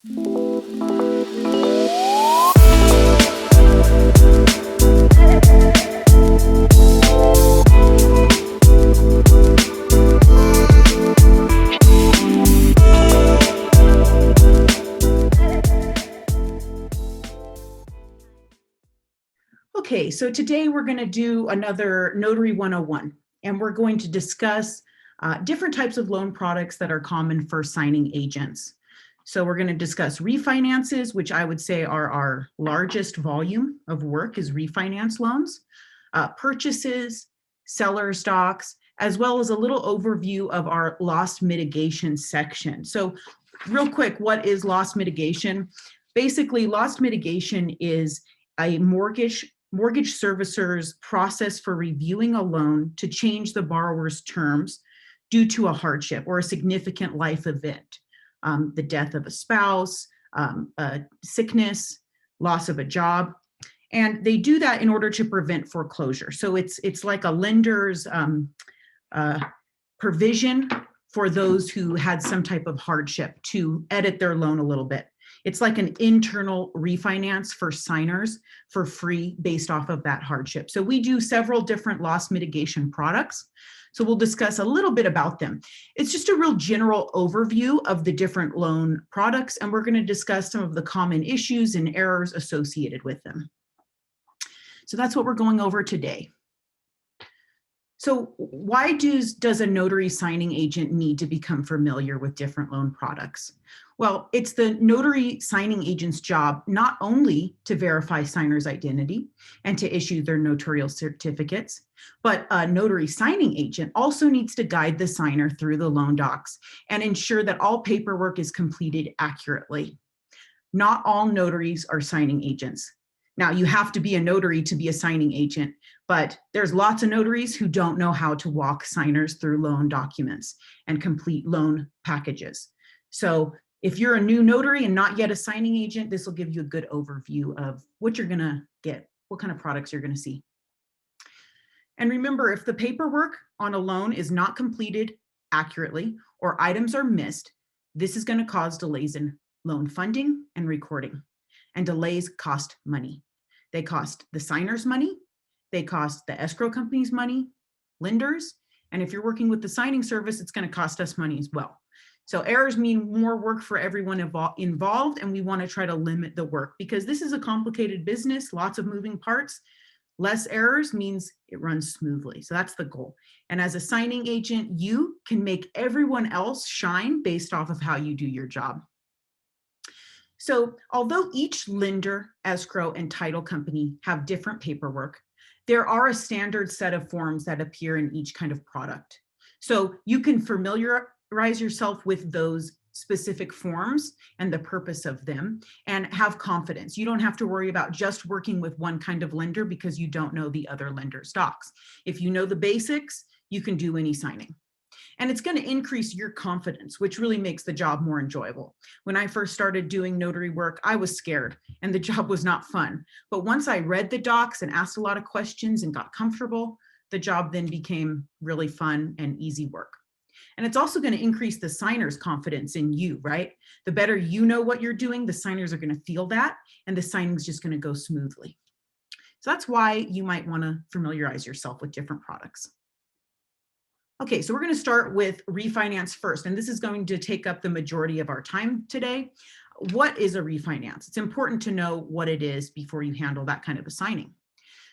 Okay, so today we're going to do another Notary 101, and we're going to discuss different types of loan products that are common for signing agents. So we're going to discuss refinances, which I would say are our largest volume of work is refinance loans, purchases, seller stocks, as well as a little overview of our loss mitigation section. So real quick, what is loss mitigation? Basically, loss mitigation is a mortgage servicer's process for reviewing a loan to change the borrower's terms due to a hardship or a significant life event, the death of a spouse, a sickness, loss of a job. And they do that in order to prevent foreclosure. So it's like a lender's provision for those who had some type of hardship to edit their loan a little bit. It's like an internal refinance for signers for free based off of that hardship. So we do several different loss mitigation products. So we'll discuss a little bit about them. It's just a real general overview of the different loan products, and we're going to discuss some of the common issues and errors associated with them. So that's what we're going over today. So why does a notary signing agent need to become familiar with different loan products? Well, it's the notary signing agent's job not only to verify signer's identity and to issue their notarial certificates, but a notary signing agent also needs to guide the signer through the loan docs and ensure that all paperwork is completed accurately. Not all notaries are signing agents. Now, you have to be a notary to be a signing agent, but there's lots of notaries who don't know how to walk signers through loan documents and complete loan packages. So if you're a new notary and not yet a signing agent, this will give you a good overview of what you're going to get, what kind of products you're going to see. And remember, if the paperwork on a loan is not completed accurately or items are missed, this is going to cause delays in loan funding and recording. And delays cost money. They cost the signer's money, they cost the escrow company's money, lenders, and if you're working with the signing service, it's going to cost us money as well. So errors mean more work for everyone involved, and we want to try to limit the work because this is a complicated business, lots of moving parts. Less errors means it runs smoothly. So that's the goal. And as a signing agent, you can make everyone else shine based off of how you do your job. So although each lender, escrow, and title company have different paperwork, there are a standard set of forms that appear in each kind of product. So you can familiarize yourself with those specific forms and the purpose of them and have confidence. You don't have to worry about just working with one kind of lender because you don't know the other lender's docs. If you know the basics, you can do any signing. And it's going to increase your confidence, which really makes the job more enjoyable. When I first started doing notary work, I was scared and the job was not fun. But once I read the docs and asked a lot of questions and got comfortable, the job then became really fun and easy work. And it's also going to increase the signer's confidence in you, right? The better you know what you're doing, the signers are going to feel that, and the signing's just going to go smoothly. So that's why you might want to familiarize yourself with different products. Okay, so we're going to start with refinance first, and this is going to take up the majority of our time today. What is a refinance? It's important to know what it is before you handle that kind of a signing.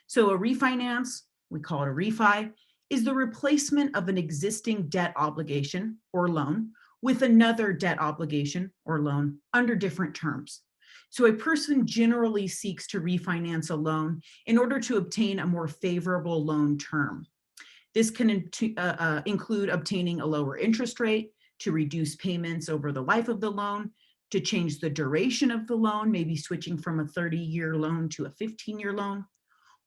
So a refinance, we call it a refi, is the replacement of an existing debt obligation or loan with another debt obligation or loan under different terms. So a person generally seeks to refinance a loan in order to obtain a more favorable loan term. This can include obtaining a lower interest rate, to reduce payments over the life of the loan, to change the duration of the loan, maybe switching from a 30-year loan to a 15-year loan,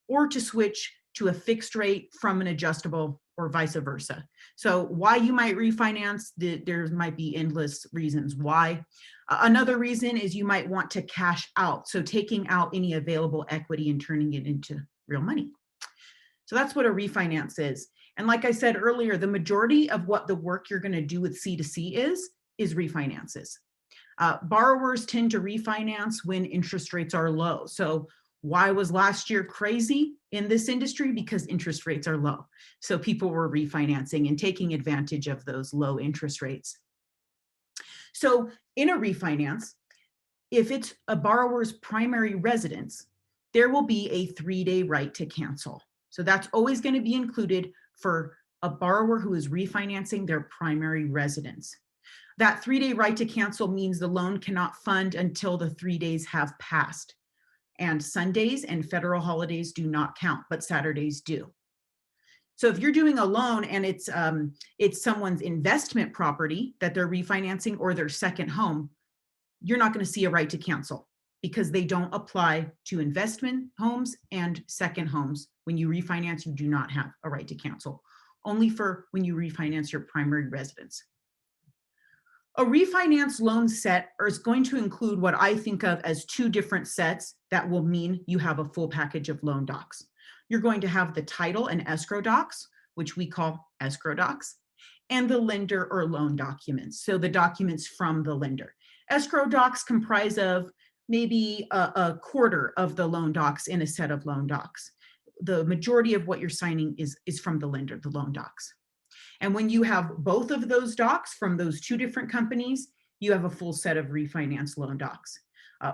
or to switch to a fixed rate from an adjustable or vice versa. So why you might refinance, there might be endless reasons why. Another reason is you might want to cash out. So taking out any available equity and turning it into real money. So that's what a refinance is. And like I said earlier, the majority of what the work you're going to do with C2C is refinances. Borrowers tend to refinance when interest rates are low. So why was last year crazy in this industry? Because interest rates are low. So people were refinancing and taking advantage of those low interest rates. So in a refinance, if it's a borrower's primary residence, there will be a 3-day right to cancel. So that's always going to be included for a borrower who is refinancing their primary residence. That 3-day right to cancel means the loan cannot fund until the 3 days have passed. And Sundays and federal holidays do not count, but Saturdays do. So if you're doing a loan and it's someone's investment property that they're refinancing or their second home, you're not going to see a right to cancel because they don't apply to investment homes and second homes. When you refinance, you do not have a right to cancel, only for when you refinance your primary residence. A refinance loan set is going to include what I think of as 2 different sets that will mean you have a full package of loan docs. You're going to have the title and escrow docs, which we call escrow docs, and the lender or loan documents. So the documents from the lender. Escrow docs comprise of maybe a quarter of the loan docs in a set of loan docs. The majority of what you're signing is from the lender, the loan docs. And when you have both of those docs from those 2 different companies, you have a full set of refinance loan docs.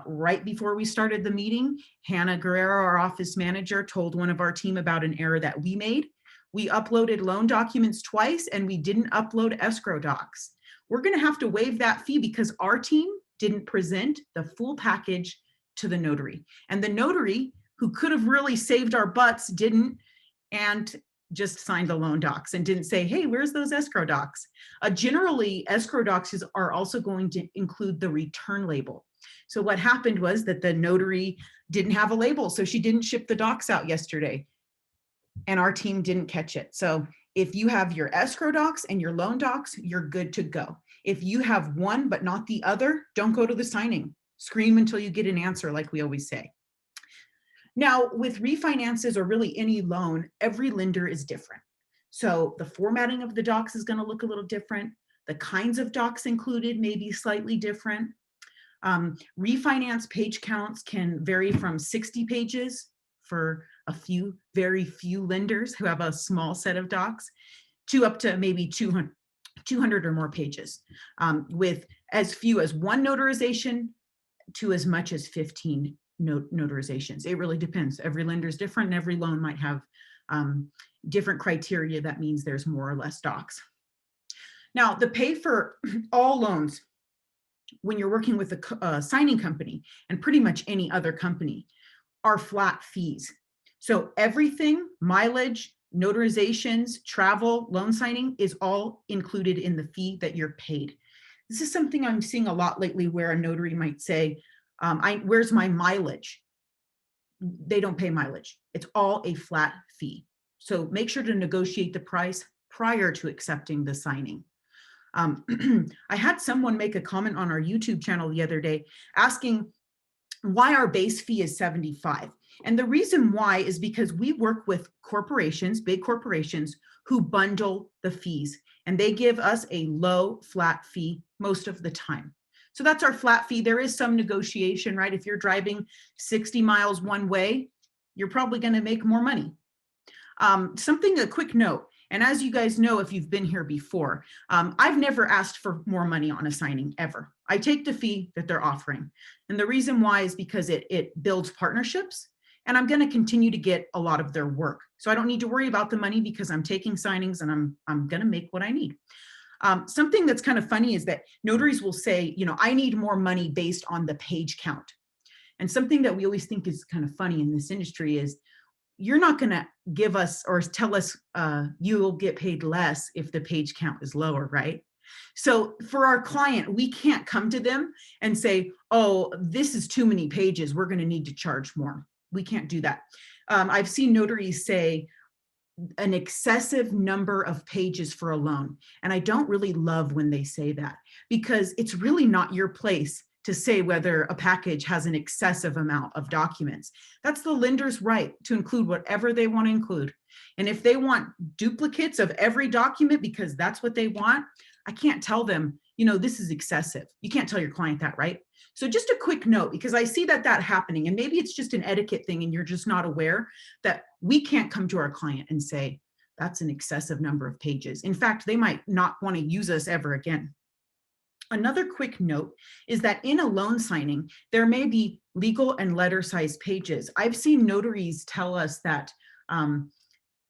Right before we started the meeting, Hannah Guerrero, our office manager, told one of our team about an error that we made. We uploaded loan documents twice and we didn't upload escrow docs. We're going to have to waive that fee because our team didn't present the full package to the notary. And the notary, who could have really saved our butts, didn't, and just signed the loan docs and didn't say, hey, where's those escrow docs? Generally, escrow docs are also going to include the return label. So what happened was that the notary didn't have a label, so she didn't ship the docs out yesterday, and our team didn't catch it. So if you have your escrow docs and your loan docs, you're good to go. If you have one but not the other, don't go to the signing. Scream until you get an answer, like we always say. Now, with refinances or really any loan, every lender is different. So the formatting of the docs is going to look a little different. The kinds of docs included may be slightly different. Refinance page counts can vary from 60 pages for very few lenders who have a small set of docs to up to maybe 200 or more pages, with as few as 1 notarization to as much as 15 notarizations. It really depends. Every lender is different and every loan might have different criteria. That means there's more or less docs. Now, the pay for all loans when you're working with a signing company and pretty much any other company are flat fees. So everything, mileage, notarizations, travel, loan signing is all included in the fee that you're paid. This is something I'm seeing a lot lately where a notary might say, where's my mileage? They don't pay mileage. It's all a flat fee. So make sure to negotiate the price prior to accepting the signing. I had someone make a comment on our YouTube channel the other day asking why our base fee is $75. And the reason why is because we work with corporations, big corporations, who bundle the fees, and they give us a low flat fee most of the time. So that's our flat fee. There is some negotiation, right? If you're driving 60 miles one way, you're probably going to make more money. A quick note, and as you guys know, if you've been here before, I've never asked for more money on a signing ever. I take the fee that they're offering. And the reason why is because it builds partnerships, and I'm going to continue to get a lot of their work. So I don't need to worry about the money because I'm taking signings and I'm going to make what I need. Something that's kind of funny is that notaries will say, I need more money based on the page count. And something that we always think is kind of funny in this industry is you're not going to give us or tell us you will get paid less if the page count is lower, right? So for our client, we can't come to them and say, oh, this is too many pages, we're going to need to charge more. We can't do that. I've seen notaries say an excessive number of pages for a loan. And I don't really love when they say that because it's really not your place to say whether a package has an excessive amount of documents. That's the lender's right to include whatever they want to include. And if they want duplicates of every document because that's what they want, I can't tell them, this is excessive. You can't tell your client that, right? So just a quick note, because I see that happening, and maybe it's just an etiquette thing and you're just not aware that we can't come to our client and say, that's an excessive number of pages. In fact, they might not want to use us ever again. Another quick note is that in a loan signing, there may be legal and letter size pages. I've seen notaries tell us that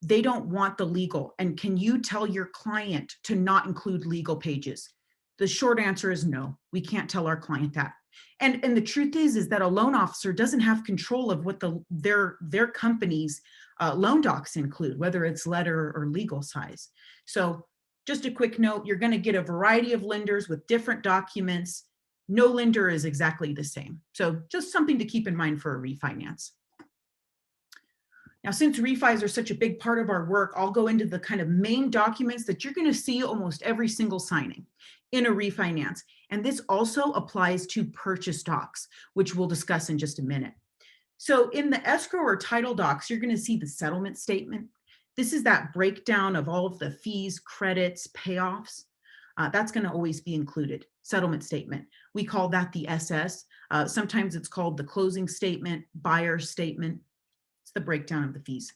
they don't want the legal. And can you tell your client to not include legal pages? The short answer is no, we can't tell our client that. And the truth is that a loan officer doesn't have control of what their company's loan docs include, whether it's letter or legal size. So just a quick note, you're going to get a variety of lenders with different documents. No lender is exactly the same. So just something to keep in mind for a refinance. Now, since refis are such a big part of our work, I'll go into the kind of main documents that you're going to see almost every single signing in a refinance. And this also applies to purchase docs, which we'll discuss in just a minute. So in the escrow or title docs, you're going to see the settlement statement. This is that breakdown of all of the fees, credits, payoffs. That's going to always be included. Settlement statement. We call that the SS. Sometimes it's called the closing statement, buyer statement. It's the breakdown of the fees.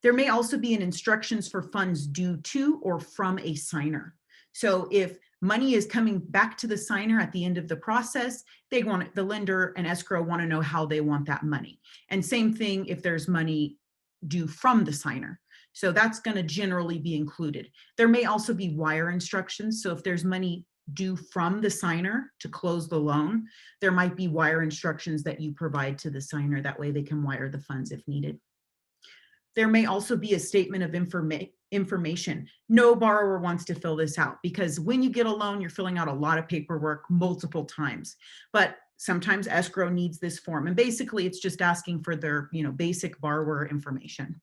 There may also be an instructions for funds due to or from a signer. So if money is coming back to the signer at the end of the process, they want it, the lender and escrow want to know how they want that money. And same thing if there's money due from the signer. So that's going to generally be included. There may also be wire instructions. So if there's money due from the signer to close the loan, there might be wire instructions that you provide to the signer. That way they can wire the funds if needed. There may also be a statement of information. No borrower wants to fill this out because when you get a loan, you're filling out a lot of paperwork multiple times. But sometimes escrow needs this form. And basically it's just asking for their basic borrower information.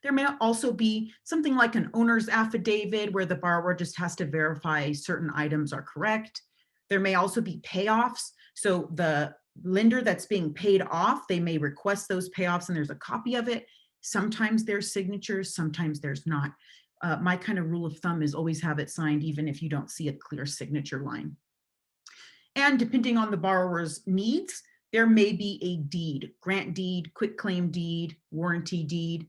There may also be something like an owner's affidavit where the borrower just has to verify certain items are correct. There may also be payoffs. So the lender that's being paid off, they may request those payoffs and there's a copy of it. Sometimes there's signatures, sometimes there's not. My kind of rule of thumb is always have it signed even if you don't see a clear signature line. And depending on the borrower's needs, there may be a deed, grant deed, quitclaim deed, warranty deed.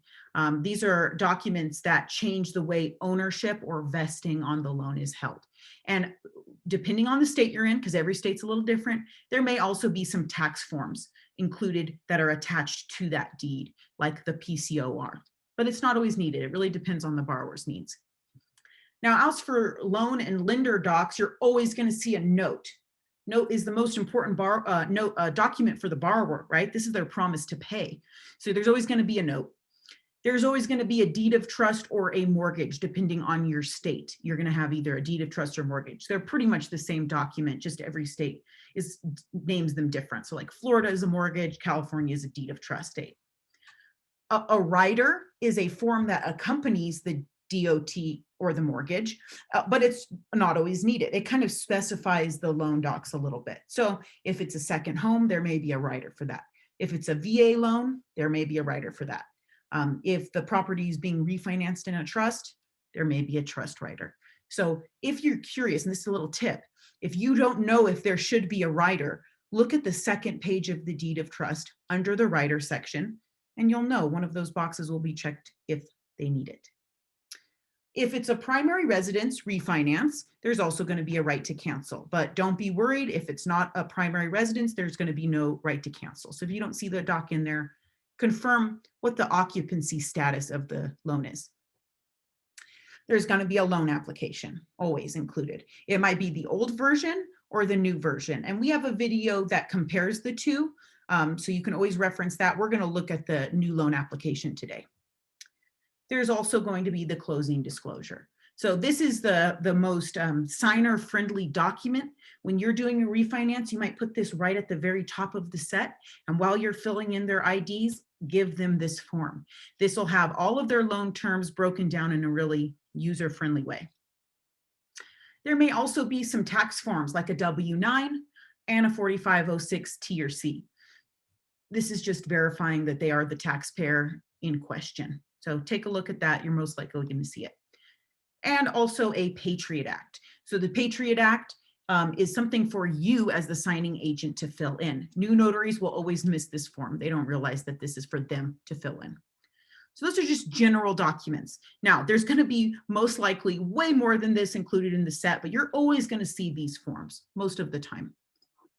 These are documents that change the way ownership or vesting on the loan is held. And depending on the state you're in, because every state's a little different, there may also be some tax forms included that are attached to that deed, like the PCOR. But it's not always needed. It really depends on the borrower's needs. Now, as for loan and lender docs, you're always going to see a note. Note is the most important document for the borrower, right? This is their promise to pay. So there's always going to be a note. There's always going to be a deed of trust or a mortgage, depending on your state. You're going to have either a deed of trust or mortgage. They're pretty much the same document, just every state names them different. So like Florida is a mortgage, California is a deed of trust state. A rider is a form that accompanies the DOT or the mortgage, but it's not always needed. It kind of specifies the loan docs a little bit. So if it's a second home, there may be a rider for that. If it's a VA loan, there may be a rider for that. If the property is being refinanced in a trust, there may be a trust rider. So if you're curious, and this is a little tip, if you don't know if there should be a rider, look at the second page of the deed of trust under the rider section, and you'll know one of those boxes will be checked if they need it. If it's a primary residence refinance, there's also going to be a right to cancel, but don't be worried if it's not a primary residence, there's going to be no right to cancel. So if you don't see the doc in there, confirm what the occupancy status of the loan is. There's going to be a loan application, always included. It might be the old version or the new version. And we have a video that compares the two. So you can always reference that. We're going to look at the new loan application today. There's also going to be the closing disclosure. So this is the most signer-friendly document. When you're doing a refinance, you might put this right at the very top of the set. And while you're filling in their IDs, give them this form. This will have all of their loan terms broken down in a really user-friendly way. There may also be some tax forms like a W-9 and a 4506 T or C. This is just verifying that they are the taxpayer in question. So take a look at that. You're most likely going to see it. and also a Patriot Act. So the Patriot Act is something for you as the signing agent to fill in. New notaries will always miss this form. They don't realize that this is for them to fill in. So those are just general documents. Now, there's going to be most likely way more than this included in the set, but you're always going to see these forms most of the time,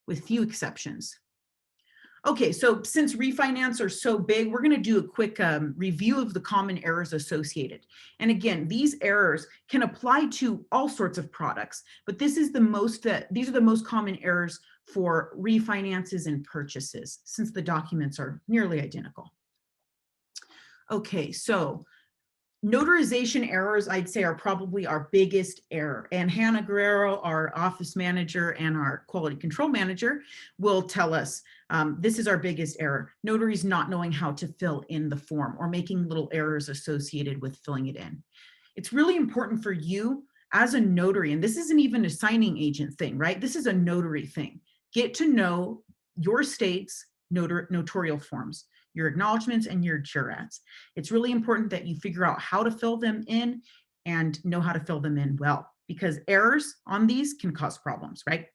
with few exceptions. Okay, so since refinance are so big, we're going to do a quick review of the common errors associated. And again, these errors can apply to all sorts of products, but this is these are the most common errors for refinances and purchases, since the documents are nearly identical. Okay, so notarization errors, I'd say, are probably our biggest error. And Hannah Guerrero, our office manager and our quality control manager, will tell us this is our biggest error. Notaries not knowing how to fill in the form or making little errors associated with filling it in. It's really important for you as a notary, and this isn't even a signing agent thing, right? This is a notary thing. Get to know your state's notarial forms, your acknowledgments and your jurats. It's really important that you figure out how to fill them in and know how to fill them in well, because errors on these can cause problems, right?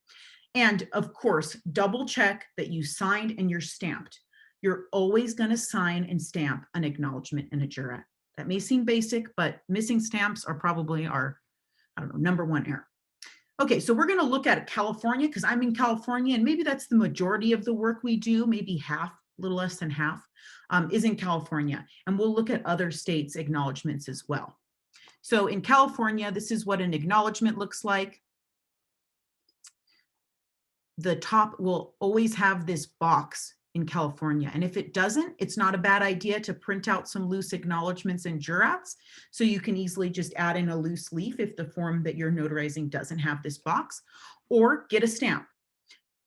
And of course, double check that you signed and you're stamped. You're always going to sign and stamp an acknowledgement and a jurat. That may seem basic, but missing stamps are probably our, I don't know, number one error. Okay, so we're going to look at California, because I'm in California, and maybe that's the majority of the work we do, maybe half, a little less than half, is in California. And we'll look at other states' acknowledgements as well. So in California, this is what an acknowledgement looks like. The top will always have this box in California. And if it doesn't, it's not a bad idea to print out some loose acknowledgements and jurats, so you can easily just add in a loose leaf if the form that you're notarizing doesn't have this box, or get a stamp.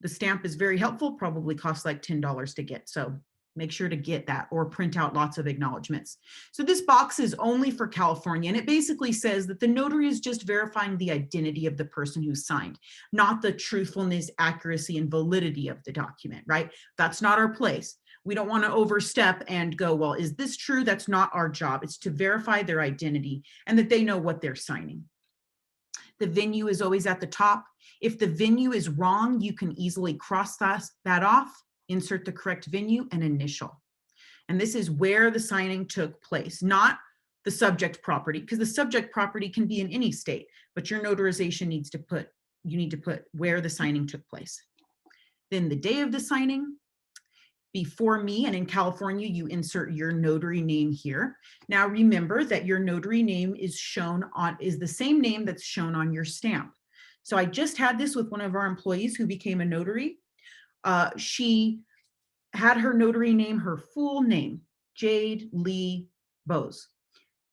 The stamp is very helpful, probably costs like $10 to get. So make sure to get that, or print out lots of acknowledgements. So this box is only for California, and it basically says that the notary is just verifying the identity of the person who signed, not the truthfulness, accuracy, and validity of the document, right? That's not our place. We don't want to overstep and go, well, is this true? That's not our job. It's to verify their identity and that they know what they're signing. The venue is always at the top. If the venue is wrong, you can easily cross that off, insert the correct venue, and initial. And this is where the signing took place, not the subject property, because the subject property can be in any state, but your notarization needs to put, you need to put where the signing took place. Then the day of the signing, before me, and in California, you insert your notary name here. Now remember that your notary name is the same name that's shown on your stamp. So I just had this with one of our employees who became a notary. She had her notary name, her full name, Jade Lee Bose.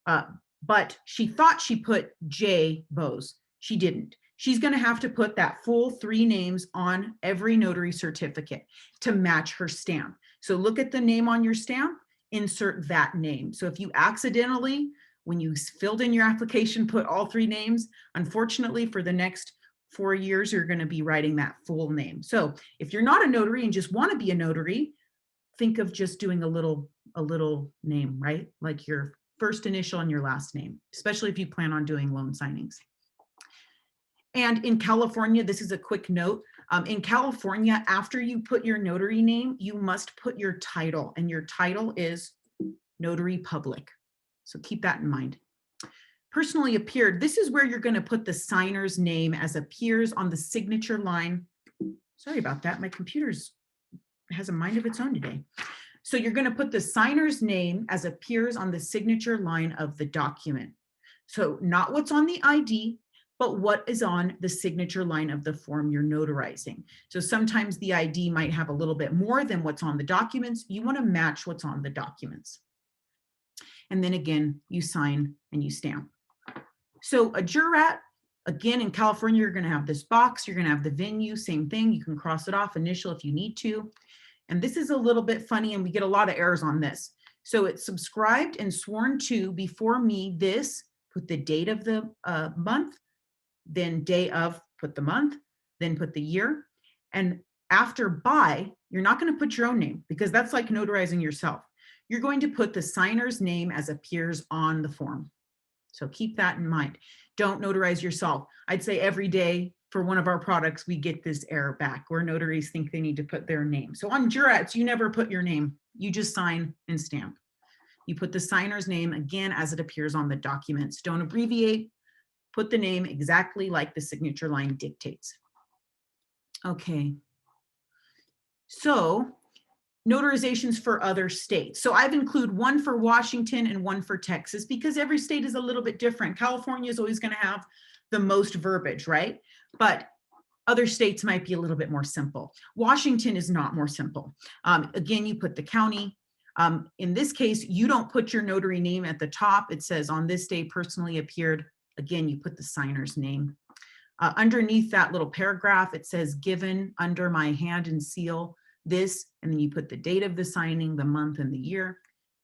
But she thought she put J Bose. She didn't. She's going to have to put that full 3 names on every notary certificate to match her stamp. So look at the name on your stamp, insert that name. So if you accidentally, when you filled in your application, put all 3 names, unfortunately for the next 4 years, you're going to be writing that full name. So if you're not a notary and just want to be a notary, think of just doing a little name, right? Like your first initial and your last name, especially if you plan on doing loan signings. And in California, this is a quick note. In California, after you put your notary name, you must put your title, and your title is Notary Public. So keep that in mind. Personally appeared, this is where you're going to put the signer's name as appears on the signature line. Sorry about that. My computer has a mind of its own today. So you're going to put the signer's name as appears on the signature line of the document. So not what's on the ID, but what is on the signature line of the form you're notarizing. So sometimes the ID might have a little bit more than what's on the documents. You want to match what's on the documents. And then again, you sign and you stamp. So a jurat, again, in California, you're going to have this box. You're going to have the venue, same thing. You can cross it off, initial if you need to. And this is a little bit funny, and we get a lot of errors on this. So it's subscribed and sworn to before me this, put the date of the month, then day of, put the month, then put the year. And after by, you're not going to put your own name, because that's like notarizing yourself. You're going to put the signer's name as appears on the form. So keep that in mind. Don't notarize yourself. I'd say every day for one of our products, we get this error back where notaries think they need to put their name. So on jurats, you never put your name. You just sign and stamp. You put the signer's name again as it appears on the documents. Don't abbreviate. Put the name exactly like the signature line dictates. Okay. So notarizations for other states. So I've included one for Washington and one for Texas because every state is a little bit different. California is always going to have the most verbiage, right? But other states might be a little bit more simple. Washington is not more simple. Again, you put the county. In this case, you don't put your notary name at the top. It says on this day personally appeared. Again, you put the signer's name. Underneath that little paragraph, it says given under my hand and seal this, and then you put the date of the signing, the month and the year.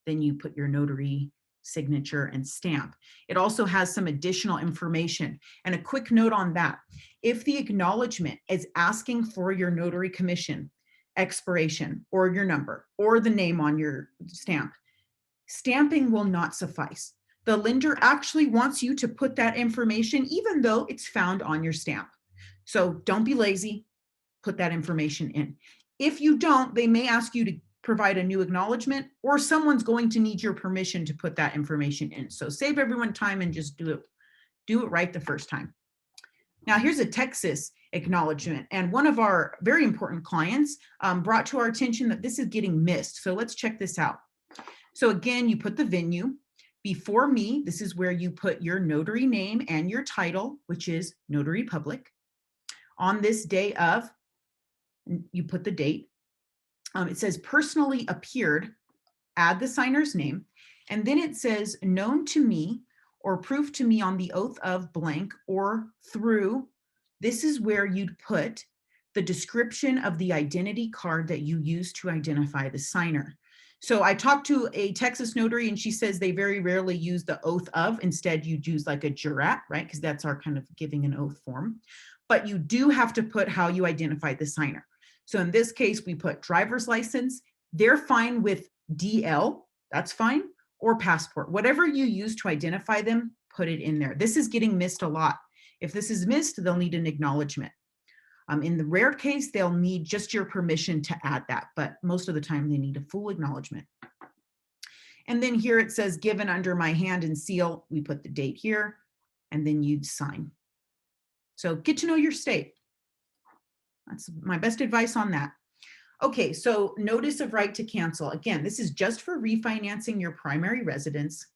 Then you put your notary signature and stamp. It also has some additional information. And a quick note on that. If the acknowledgement is asking for your notary commission, expiration, or your number, or the name on your stamp, stamping will not suffice. The lender actually wants you to put that information, even though it's found on your stamp. So don't be lazy, put that information in. If you don't, they may ask you to provide a new acknowledgement, or someone's going to need your permission to put that information in. So save everyone time and just do it right the first time. Now here's a Texas acknowledgement, and one of our very important clients brought to our attention that this is getting missed. So let's check this out. So again, you put the venue. Before me, this is where you put your notary name and your title, which is Notary Public. On this day of, you put the date. It says personally appeared, add the signer's name, and then it says known to me or proof to me on the oath of blank or through. This is where you'd put the description of the identity card that you use to identify the signer. So I talked to a Texas notary and she says they very rarely use the oath of. Instead, you use like a jurat, right? Because that's our kind of giving an oath form. But you do have to put how you identify the signer. So in this case, we put driver's license. They're fine with DL, that's fine, or passport. Whatever you use to identify them, put it in there. This is getting missed a lot. If this is missed, they'll need an acknowledgement. In the rare case, they'll need just your permission to add that, but most of the time they need a full acknowledgement. And then here it says given under my hand and seal. We put the date here, and then you'd sign. So get to know your state. That's my best advice on that. Okay, so notice of right to cancel. Again, this is just for refinancing your primary residence.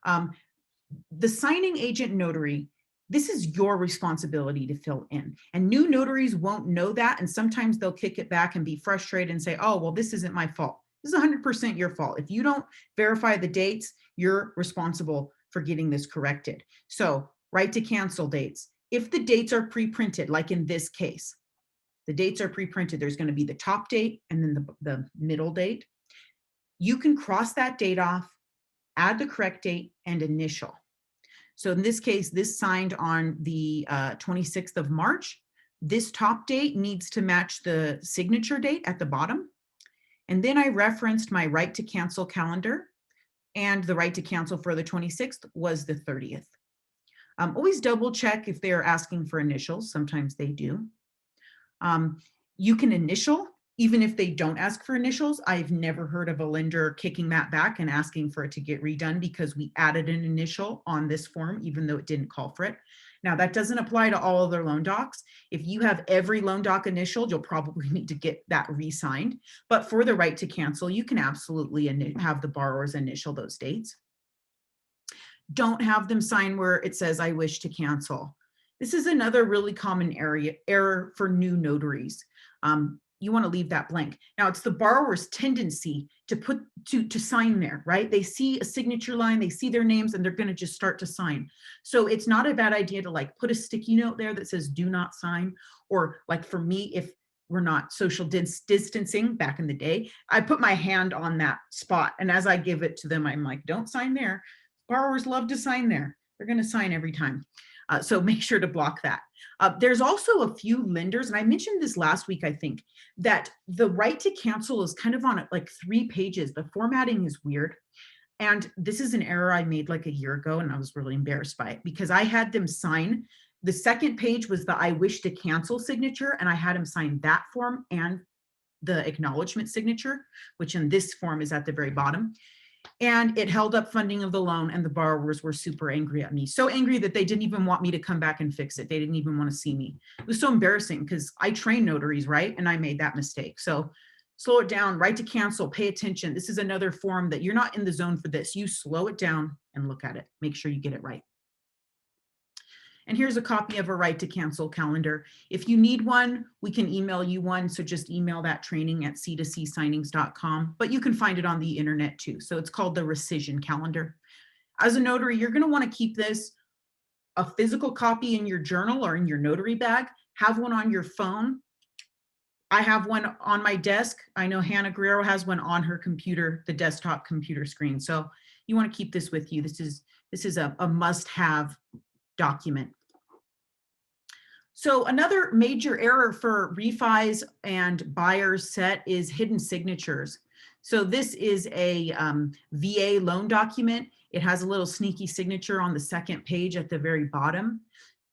The signing agent notary, this is your responsibility to fill in. And new notaries won't know that. And sometimes they'll kick it back and be frustrated and say, oh, well, this isn't my fault. This is 100% your fault. If you don't verify the dates, you're responsible for getting this corrected. So right to cancel dates. If the dates are pre-printed, like in this case, the dates are pre-printed, there's going to be the top date and then the middle date. You can cross that date off, add the correct date and initial. So in this case, this signed on the 26th of March. This top date needs to match the signature date at the bottom. And then I referenced my right to cancel calendar, and the right to cancel for the 26th was the 30th. Always double check if they're asking for initials. Sometimes they do. You can initial even if they don't ask for initials. I've never heard of a lender kicking that back and asking for it to get redone because we added an initial on this form, even though it didn't call for it. Now that doesn't apply to all other loan docs. If you have every loan doc initialed, you'll probably need to get that re-signed. But for the right to cancel, you can absolutely have the borrowers initial those dates. Don't have them sign where it says, I wish to cancel. This is another really common error for new notaries. You want to leave that blank. Now it's the borrower's tendency to sign there, right? They see a signature line, they see their names, and they're going to just start to sign. So it's not a bad idea to like put a sticky note there that says do not sign. Or like for me, if we're not social distancing back in the day, I put my hand on that spot. And as I give it to them, I'm like, don't sign there. Borrowers love to sign there. They're going to sign every time. So make sure to block that. There's also a few lenders, and I mentioned this last week, I think, that the right to cancel is kind of on like 3 pages. The formatting is weird. And this is an error I made like a year ago, and I was really embarrassed by it because I had them sign. The second page was the I wish to cancel signature, and I had them sign that form and the acknowledgement signature, which in this form is at the very bottom. And it held up funding of the loan, and the borrowers were super angry at me. So angry that they didn't even want me to come back and fix it. They didn't even want to see me. It was so embarrassing because I train notaries, right? And I made that mistake. So slow it down, right to cancel, pay attention. This is another form that you're not in the zone for this. You slow it down and look at it. Make sure you get it right. And here's a copy of a right to cancel calendar. If you need one, we can email you one. So just email that training at c2csignings.com, but you can find it on the internet too. So it's called the Recision Calendar. As a notary, you're going to want to keep this a physical copy in your journal or in your notary bag. Have one on your phone. I have one on my desk. I know Hannah Guerrero has one on her computer, the desktop computer screen. So you want to keep this with you. This is a must-have document. So another major error for refis and buyers set is hidden signatures. So this is a VA loan document. It has a little sneaky signature on the second page at the very bottom.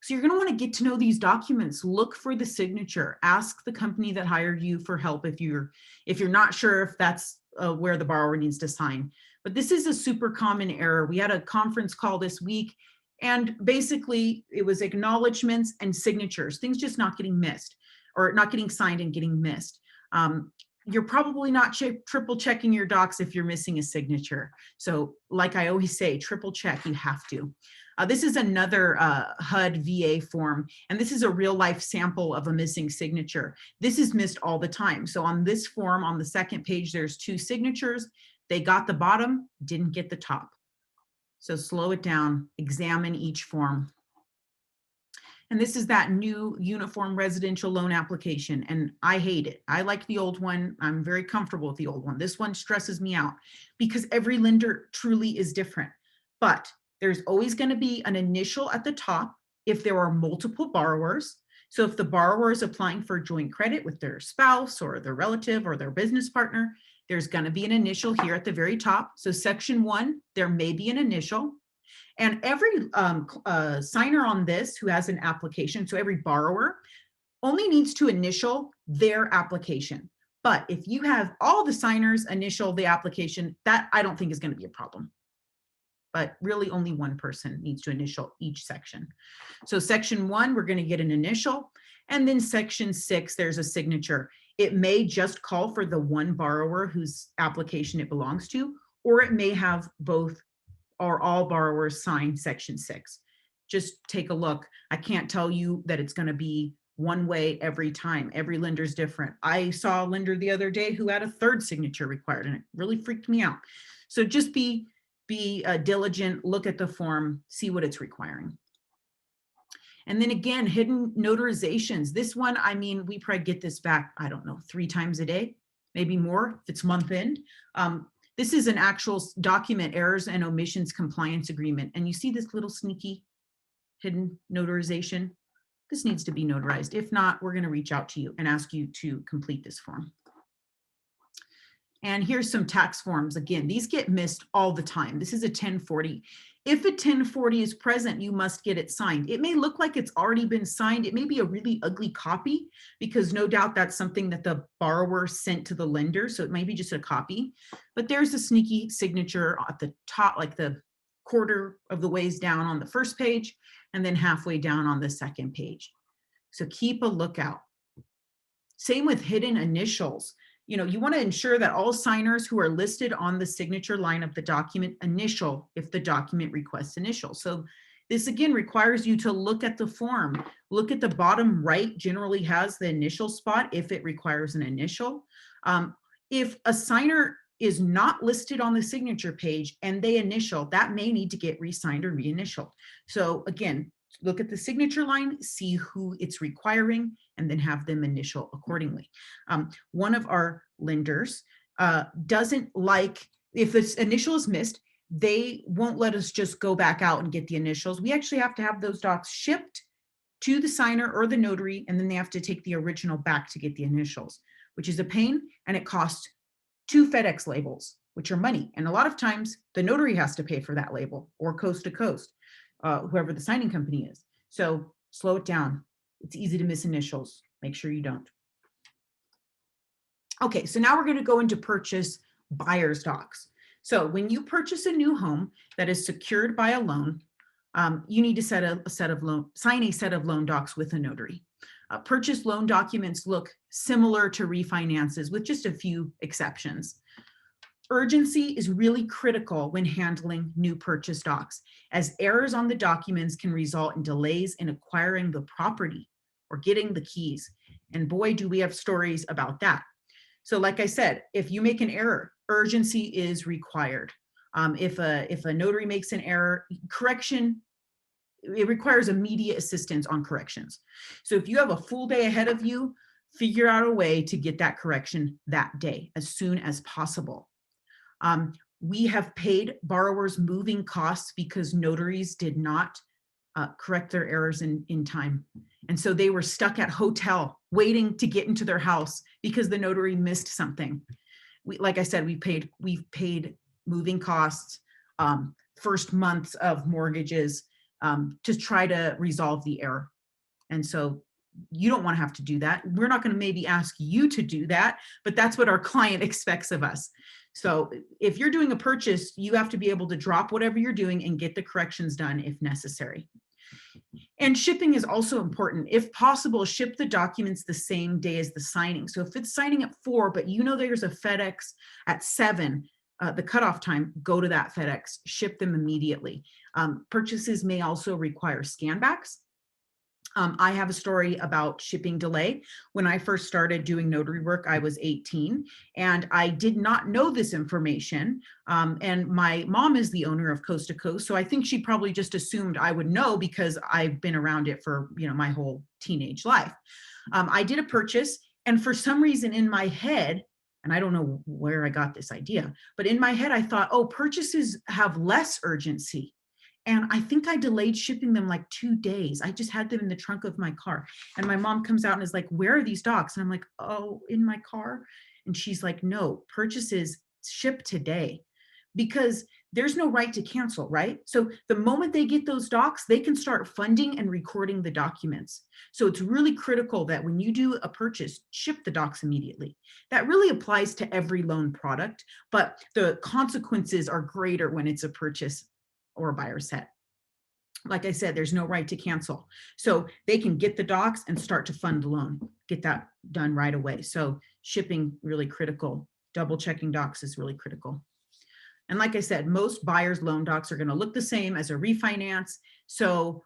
So you're going to want to get to know these documents. Look for the signature. Ask the company that hired you for help if you're not sure if that's where the borrower needs to sign. But this is a super common error. We had a conference call this week, and basically it was acknowledgments and signatures, things just not getting missed or not getting signed and getting missed. You're probably not triple checking your docs if you're missing a signature. So like I always say, triple check, you have to. This is another HUD VA form, and this is a real life sample of a missing signature. This is missed all the time. So on this form, on the second page, there's 2 signatures. They got the bottom, didn't get the top. So slow it down, examine each form. And this is that new uniform residential loan application, and I hate it. I like the old one. I'm very comfortable with the old one. This one stresses me out because every lender truly is different. But there's always going to be an initial at the top if there are multiple borrowers. So if the borrower is applying for joint credit with their spouse or their relative or their business partner, there's going to be an initial here at the very top. So section 1, there may be an initial. And every signer on this who has an application, so every borrower, only needs to initial their application. But if you have all the signers initial the application, that I don't think is going to be a problem. But really only one person needs to initial each section. So section 1, we're going to get an initial. And then section 6, there's a signature. It may just call for the one borrower whose application it belongs to, or it may have both or all borrowers sign section 6. Just take a look. I can't tell you that it's going to be one way every time. Every lender's different. I saw a lender the other day who had a 3rd signature required, and it really freaked me out. So just be diligent, look at the form, see what it's requiring. And then again, hidden notarizations. This one, I mean, we probably get this back, I don't know, 3 times a day, maybe more if it's month end. This is an actual document, errors and omissions compliance agreement. And you see this little sneaky hidden notarization. This needs to be notarized. If not, we're going to reach out to you and ask you to complete this form. And here's some tax forms. Again, these get missed all the time. This is a 1040. If a 1040 is present, you must get it signed. It may look like it's already been signed. It may be a really ugly copy because no doubt that's something that the borrower sent to the lender. So it may be just a copy, but there's a sneaky signature at the top, like the quarter of the ways down on the first page and then halfway down on the second page. So keep a lookout. Same with hidden initials. You know, you want to ensure that all signers who are listed on the signature line of the document initial if the document requests initial. So this again requires you to look at the form. Look at the bottom right, generally has the initial spot if it requires an initial. If a signer is not listed on the signature page and they initial, that may need to get re-signed or re-initialed. So again, look at the signature line, see who it's requiring, and then have them initial accordingly. One of our lenders doesn't like, if this initial is missed, they won't let us just go back out and get the initials. We actually have to have those docs shipped to the signer or the notary, and then they have to take the original back to get the initials, which is a pain, and it costs 2 FedEx labels. which are money. And a lot of times the notary has to pay for that label, or coast to coast, whoever the signing company is. So slow it down. It's easy to miss initials. Make sure you don't. Okay, so now we're going to go into purchase buyer's docs. So when you purchase a new home that is secured by a loan, you need to sign a set of loan docs with a notary. Purchase loan documents look similar to refinances with just a few exceptions. Urgency is really critical when handling new purchase docs, as errors on the documents can result in delays in acquiring the property or getting the keys. And boy, do we have stories about that. So like I said, if you make an error, urgency is required. If a notary makes an error, correction, it requires immediate assistance on corrections. So if you have a full day ahead of you, figure out a way to get that correction that day as soon as possible. We have paid borrowers moving costs because notaries did not correct their errors in time. And so they were stuck at hotel waiting to get into their house because the notary missed something. Like I said, we've paid moving costs, first months of mortgages to try to resolve the error. And so you don't want to have to do that. We're not going to maybe ask you to do that, but that's what our client expects of us. So if you're doing a purchase, you have to be able to drop whatever you're doing and get the corrections done if necessary. And shipping is also important. If possible, ship the documents the same day as the signing. So if it's signing at 4, but you know there's a FedEx at 7, the cutoff time, go to that FedEx, ship them immediately. Purchases may also require scanbacks. I have a story about shipping delay. When I first started doing notary work, I was 18 and I did not know this information. And my mom is the owner of Coast to Coast. So I think she probably just assumed I would know because I've been around it for, my whole teenage life. I did a purchase, and for some reason in my head, and I don't know where I got this idea, but in my head, I thought, oh, purchases have less urgency. And I think I delayed shipping them like 2 days. I just had them in the trunk of my car. And my mom comes out and is like, where are these docs? And I'm like, oh, in my car. And she's like, no, purchases ship today, because there's no right to cancel, right? So the moment they get those docs, they can start funding and recording the documents. So it's really critical that when you do a purchase, ship the docs immediately. That really applies to every loan product, but the consequences are greater when it's a purchase or a buyer set. Like I said, there's no right to cancel. So they can get the docs and start to fund the loan, get that done right away. So shipping, really critical. Double checking docs is really critical. And like I said, most buyers' loan docs are going to look the same as a refinance. So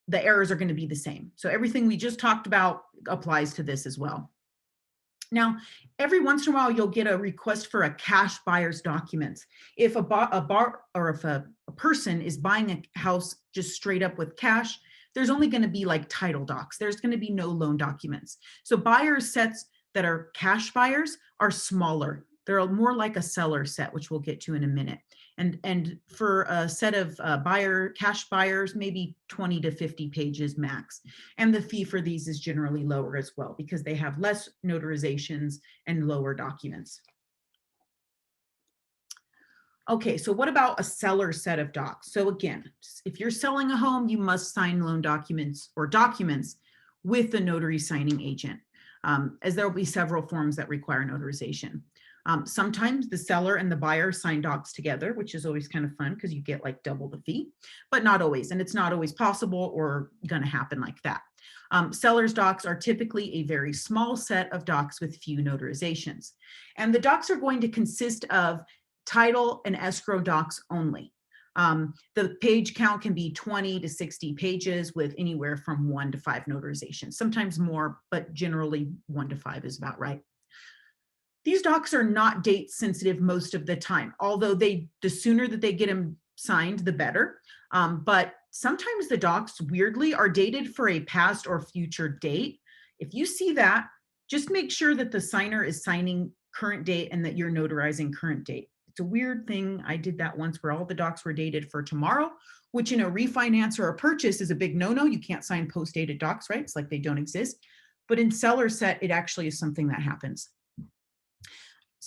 the errors are going to be the same. So everything we just talked about applies to this as well. Now, every once in a while, you'll get a request for a cash buyer's documents. If a person is buying a house just straight up with cash, there's only going to be like title docs. There's going to be no loan documents. So buyer sets that are cash buyers are smaller. They're more like a seller set, which we'll get to in a minute. And for a set of cash buyers, maybe 20 to 50 pages max. And the fee for these is generally lower as well because they have less notarizations and lower documents. Okay, so what about a seller set of docs? So again, if you're selling a home, you must sign loan documents or documents with the notary signing agent, as there will be several forms that require notarization. Sometimes the seller and the buyer sign docs together, which is always kind of fun because you get like double the fee, but not always. And it's not always possible or going to happen like that. Seller's docs are typically a very small set of docs with few notarizations. And the docs are going to consist of title and escrow docs only. The page count can be 20 to 60 pages with anywhere from 1 to 5 notarizations, sometimes more, but generally 1 to 5 is about right. These docs are not date sensitive most of the time, although the sooner that they get them signed, the better. But sometimes the docs weirdly are dated for a past or future date. If you see that, just make sure that the signer is signing current date and that you're notarizing current date. It's a weird thing. I did that once where all the docs were dated for tomorrow, which in a refinance or a purchase is a big no-no. You can't sign post-dated docs, right? It's like they don't exist. But in seller set, it actually is something that happens.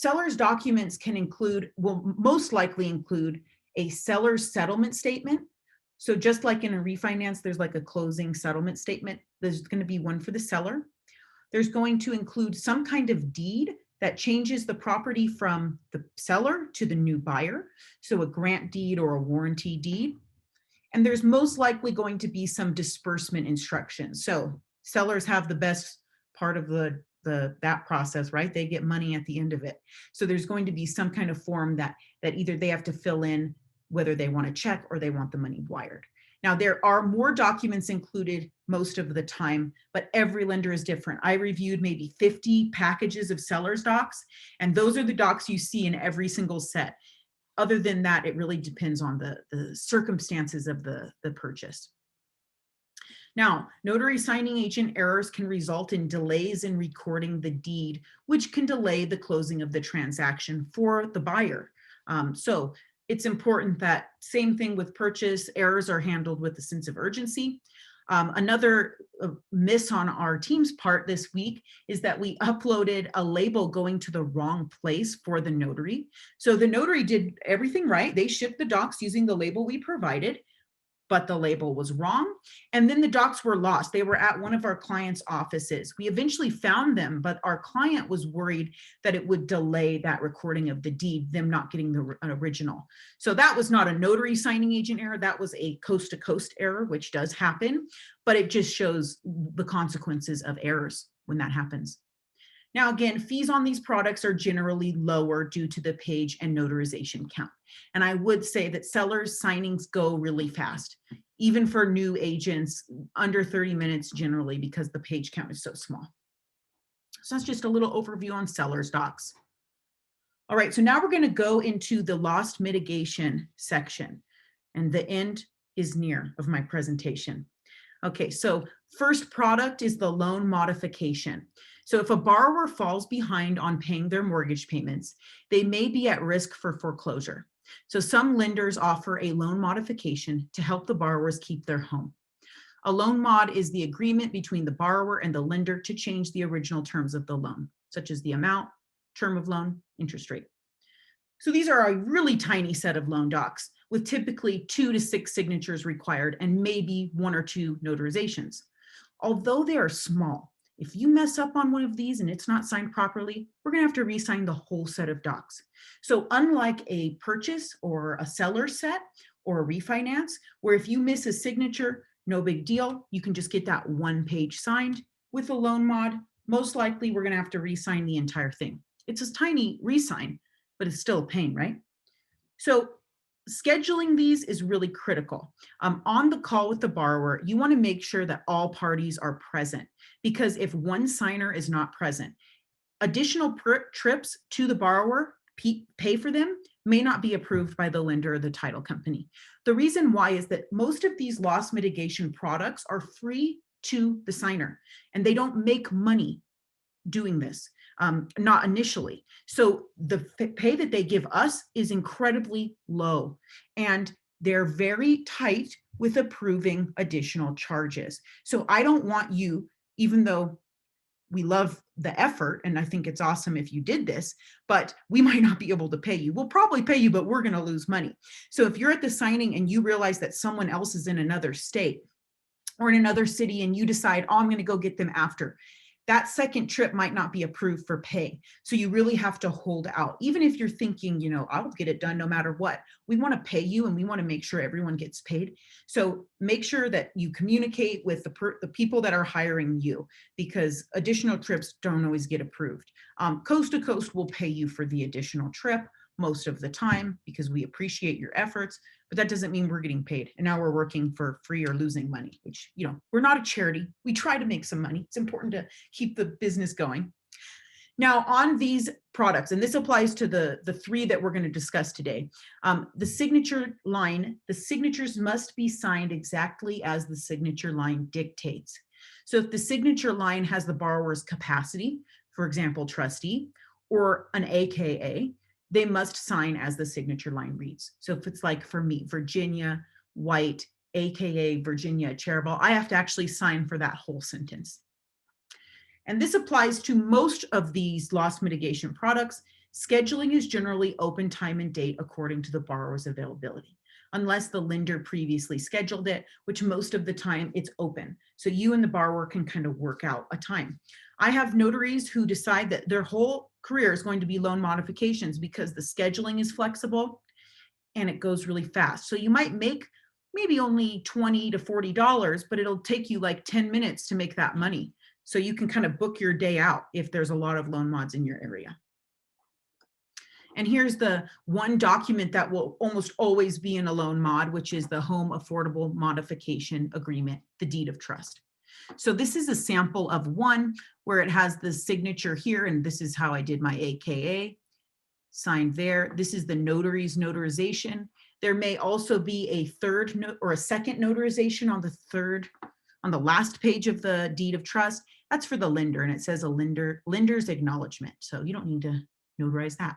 Seller's documents can include, will most likely include a seller's settlement statement. So just like in a refinance, there's like a closing settlement statement. There's going to be one for the seller. There's going to include some kind of deed that changes the property from the seller to the new buyer. So a grant deed or a warranty deed. And there's most likely going to be some disbursement instructions. So sellers have the best part of that process, right? They get money at the end of it. So there's going to be some kind of form that either they have to fill in whether they want a check or they want the money wired. Now, there are more documents included most of the time, but every lender is different. I reviewed maybe 50 packages of seller's docs, and those are the docs you see in every single set. Other than that, it really depends on the circumstances of the purchase. Now, notary signing agent errors can result in delays in recording the deed, which can delay the closing of the transaction for the buyer. So it's important that, same thing with purchase, errors are handled with a sense of urgency. Another miss on our team's part this week is that we uploaded a label going to the wrong place for the notary. So the notary did everything right. They shipped the docs using the label we provided, but the label was wrong. And then the docs were lost. They were at one of our clients' offices. We eventually found them, but our client was worried that it would delay that recording of the deed, them not getting the original. So that was not a notary signing agent error. That was a coast-to-coast error, which does happen, but it just shows the consequences of errors when that happens. Now, again, fees on these products are generally lower due to the page and notarization count. And I would say that sellers' signings go really fast, even for new agents, under 30 minutes generally, because the page count is so small. So that's just a little overview on sellers' docs. All right, so now we're going to go into the loss mitigation section, and the end is near of my presentation. Okay, so first product is the loan modification. So if a borrower falls behind on paying their mortgage payments, they may be at risk for foreclosure. So some lenders offer a loan modification to help the borrowers keep their home. A loan mod is the agreement between the borrower and the lender to change the original terms of the loan, such as the amount, term of loan, interest rate. So these are a really tiny set of loan docs with typically 2 to 6 signatures required and maybe 1 or 2 notarizations. Although they are small, if you mess up on one of these and it's not signed properly, we're going to have to re-sign the whole set of docs. So unlike a purchase or a seller set or a refinance, where if you miss a signature, no big deal, you can just get that one page signed. With a loan mod, most likely we're going to have to re-sign the entire thing. It's a tiny re-sign, but it's still a pain, right? So scheduling these is really critical. On the call with the borrower, you want to make sure that all parties are present, because if one signer is not present, additional trips to the borrower, pay for them, may not be approved by the lender or the title company. The reason why is that most of these loss mitigation products are free to the signer, and they don't make money doing this, not initially. So the pay that they give us is incredibly low, and they're very tight with approving additional charges. So I don't want you, even though we love the effort, and I think it's awesome if you did this, but we might not be able to pay you. We'll probably pay you, but we're going to lose money. So if you're at the signing and you realize that someone else is in another state or in another city and you decide, oh, I'm going to go get them after, that second trip might not be approved for pay. So you really have to hold out. Even if you're thinking, I'll get it done no matter what, we want to pay you and we want to make sure everyone gets paid. So make sure that you communicate with the people that are hiring you, because additional trips don't always get approved. Coast to coast will pay you for the additional trip most of the time because we appreciate your efforts, but that doesn't mean we're getting paid. And now we're working for free or losing money, which, we're not a charity. We try to make some money. It's important to keep the business going. Now on these products, and this applies to the 3 that we're going to discuss today, the signature line, the signatures must be signed exactly as the signature line dictates. So if the signature line has the borrower's capacity, for example, trustee, or an AKA, they must sign as the signature line reads. So if it's like for me, Virginia White, AKA Virginia Cherubal, I have to actually sign for that whole sentence. And this applies to most of these loss mitigation products. Scheduling is generally open time and date according to the borrower's availability, unless the lender previously scheduled it, which most of the time it's open. So you and the borrower can kind of work out a time. I have notaries who decide that their whole career is going to be loan modifications because the scheduling is flexible and it goes really fast. So you might make maybe only $20 to $40, but it'll take you like 10 minutes to make that money. So you can kind of book your day out if there's a lot of loan mods in your area. And here's the one document that will almost always be in a loan mod, which is the Home Affordable Modification Agreement, the deed of trust. So this is a sample of one where it has the signature here, and this is how I did my AKA, signed there. This is the notary's notarization. There may also be a third or a second notarization on the last page of the deed of trust. That's for the lender, and it says a lender's acknowledgement. So you don't need to notarize that.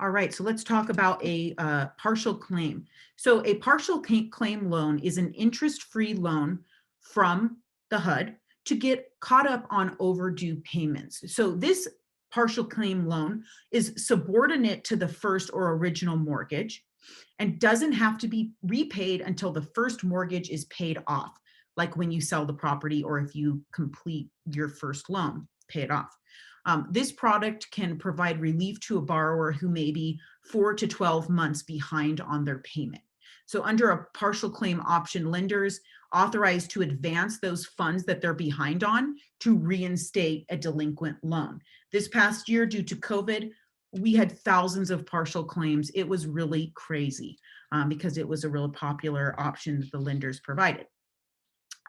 All right, so let's talk about a partial claim. So a partial claim loan is an interest-free loan from the HUD to get caught up on overdue payments. So this partial claim loan is subordinate to the first or original mortgage and doesn't have to be repaid until the first mortgage is paid off, like when you sell the property or if you complete your first loan, pay it off. This product can provide relief to a borrower who may be 4 to 12 months behind on their payment. So under a partial claim option, lenders authorized to advance those funds that they're behind on to reinstate a delinquent loan. This past year, due to COVID, we had thousands of partial claims. It was really crazy because it was a real popular option that the lenders provided.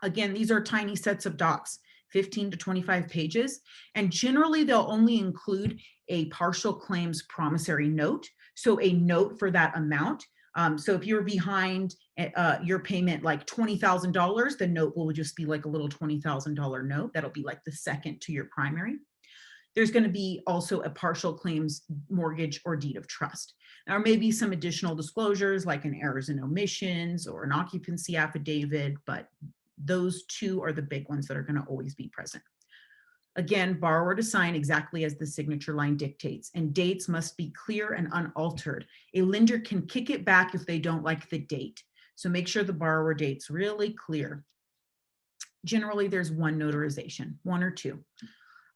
Again, these are tiny sets of docs, 15 to 25 pages, and generally they'll only include a partial claims promissory note, so a note for that amount. So if you're behind your payment like $20,000, the note will just be like a little $20,000 note. That'll be like the second to your primary. There's going to be also a partial claims mortgage or deed of trust. There may be some additional disclosures like an errors and omissions or an occupancy affidavit, but those two are the big ones that are going to always be present. Again, borrower to sign exactly as the signature line dictates, and dates must be clear and unaltered. A lender can kick it back if they don't like the date. So make sure the borrower date's really clear. Generally, there's one notarization, one or two.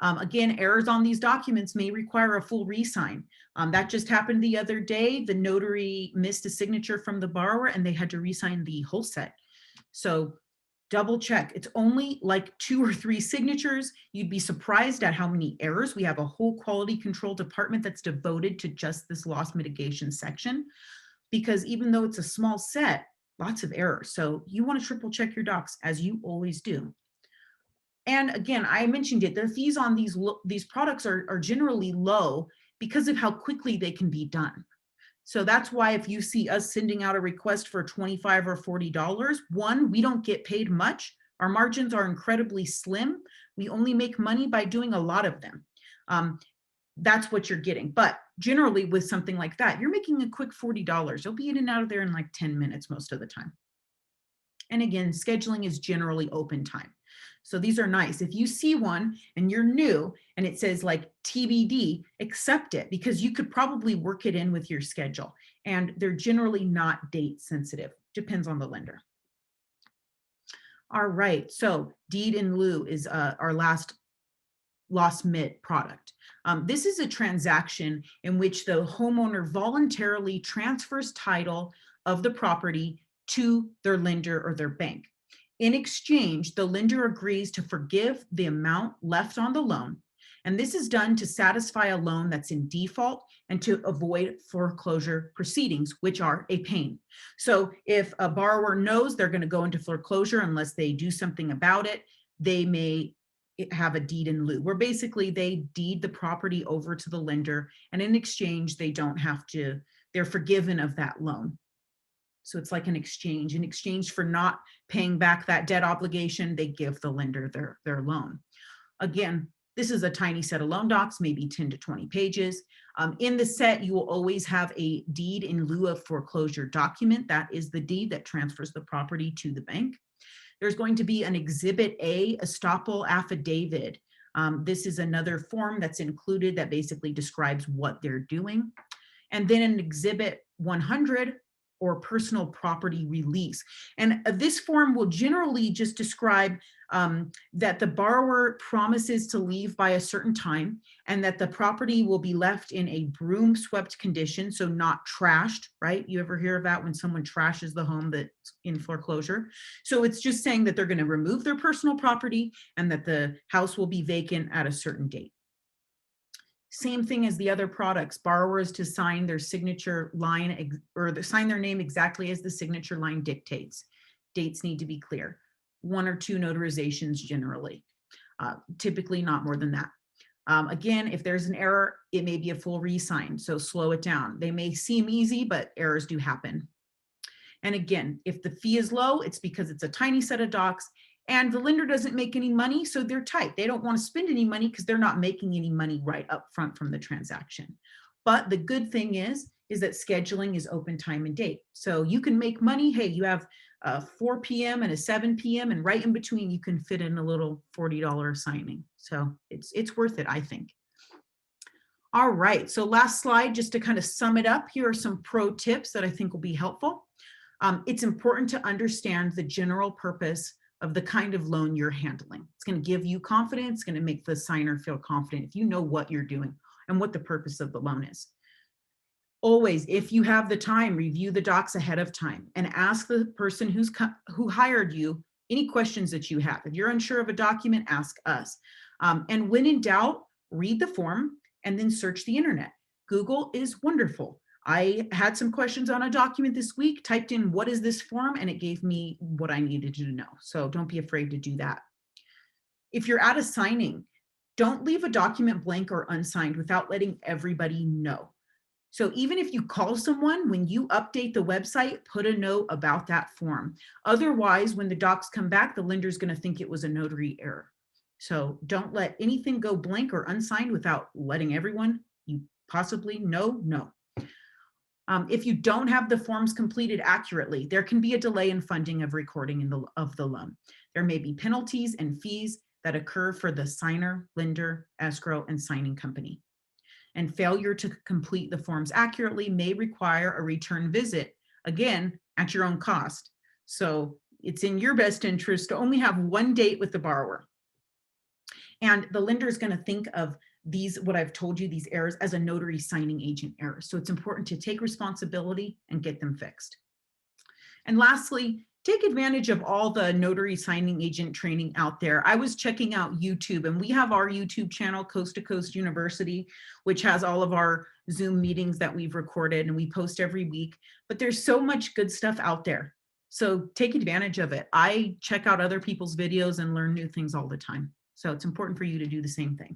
Again, errors on these documents may require a full re-sign. That just happened the other day. The notary missed a signature from the borrower and they had to re-sign the whole set. So double check. It's only like 2 or 3 signatures. You'd be surprised at how many errors. We have a whole quality control department that's devoted to just this loss mitigation section, because even though it's a small set, lots of errors. So you want to triple check your docs, as you always do. And again, I mentioned it, the fees on these products are generally low because of how quickly they can be done. So that's why if you see us sending out a request for $25 or $40, one, we don't get paid much. Our margins are incredibly slim. We only make money by doing a lot of them. That's what you're getting. But generally with something like that, you're making a quick $40. You'll be in and out of there in like 10 minutes most of the time. And again, scheduling is generally open time. So these are nice. If you see one and you're new and it says like TBD, accept it, because you could probably work it in with your schedule. And they're generally not date sensitive. Depends on the lender. All right, so deed in lieu is our last loss mit product. This is a transaction in which the homeowner voluntarily transfers title of the property to their lender or their bank. In exchange, the lender agrees to forgive the amount left on the loan, and this is done to satisfy a loan that's in default and to avoid foreclosure proceedings, which are a pain. So if a borrower knows they're going to go into foreclosure unless they do something about it, they may have a deed in lieu, where basically they deed the property over to the lender, and in exchange, they don't have to, they're forgiven of that loan. So it's like an exchange. In exchange for not paying back that debt obligation, they give the lender their loan. Again, this is a tiny set of loan docs, maybe 10 to 20 pages. In the set, you will always have a deed in lieu of foreclosure document. That is the deed that transfers the property to the bank. There's going to be an Exhibit A estoppel affidavit This is another form that's included that basically describes what they're doing. And then an exhibit 100 or personal property release. And this form will generally just describe that the borrower promises to leave by a certain time and that the property will be left in a broom swept condition, so not trashed, right? You ever hear of that when someone trashes the home that's in foreclosure? So it's just saying that they're going to remove their personal property and that the house will be vacant at a certain date. Same thing as the other products, borrowers to sign their signature line or sign their name exactly as the signature line dictates. Dates need to be clear. 1 or 2 notarizations generally, typically not more than that. Again, if there's an error, it may be a full re-sign, so slow it down. They may seem easy, but errors do happen. And again, if the fee is low, it's because it's a tiny set of docs and the lender doesn't make any money, so they're tight. They don't want to spend any money because they're not making any money right up front from the transaction. But the good thing is that scheduling is open time and date. So you can make money. Hey, you have a 4 p.m. and a 7 p.m. and right in between you can fit in a little $40 signing. So it's worth it, I think. All right, so last slide, just to kind of sum it up, here are some pro tips that I think will be helpful. It's important to understand the general purpose of the kind of loan you're handling. It's going to give you confidence, it's going to make the signer feel confident if you know what you're doing and what the purpose of the loan is. Always, if you have the time, review the docs ahead of time and ask the person who hired you any questions that you have. If you're unsure of a document, ask us. And when in doubt, read the form and then search the internet. Google is wonderful. I had some questions on a document this week, typed in what is this form, and it gave me what I needed to know. So don't be afraid to do that. If you're at a signing, don't leave a document blank or unsigned without letting everybody know. So even if you call someone, when you update the website, put a note about that form. Otherwise, when the docs come back, the lender's going to think it was a notary error. So don't let anything go blank or unsigned without letting everyone you possibly know. If you don't have the forms completed accurately, there can be a delay in funding of recording of the loan. There may be penalties and fees that occur for the signer, lender, escrow, and signing company. And failure to complete the forms accurately may require a return visit, again, at your own cost. So it's in your best interest to only have one date with the borrower. And the lender is going to think of these, what I've told you, these errors as a notary signing agent error. So it's important to take responsibility and get them fixed. And lastly, take advantage of all the notary signing agent training out there. I was checking out YouTube, and we have our YouTube channel, Coast to Coast University, which has all of our Zoom meetings that we've recorded and we post every week. But there's so much good stuff out there. So take advantage of it. I check out other people's videos and learn new things all the time. So it's important for you to do the same thing.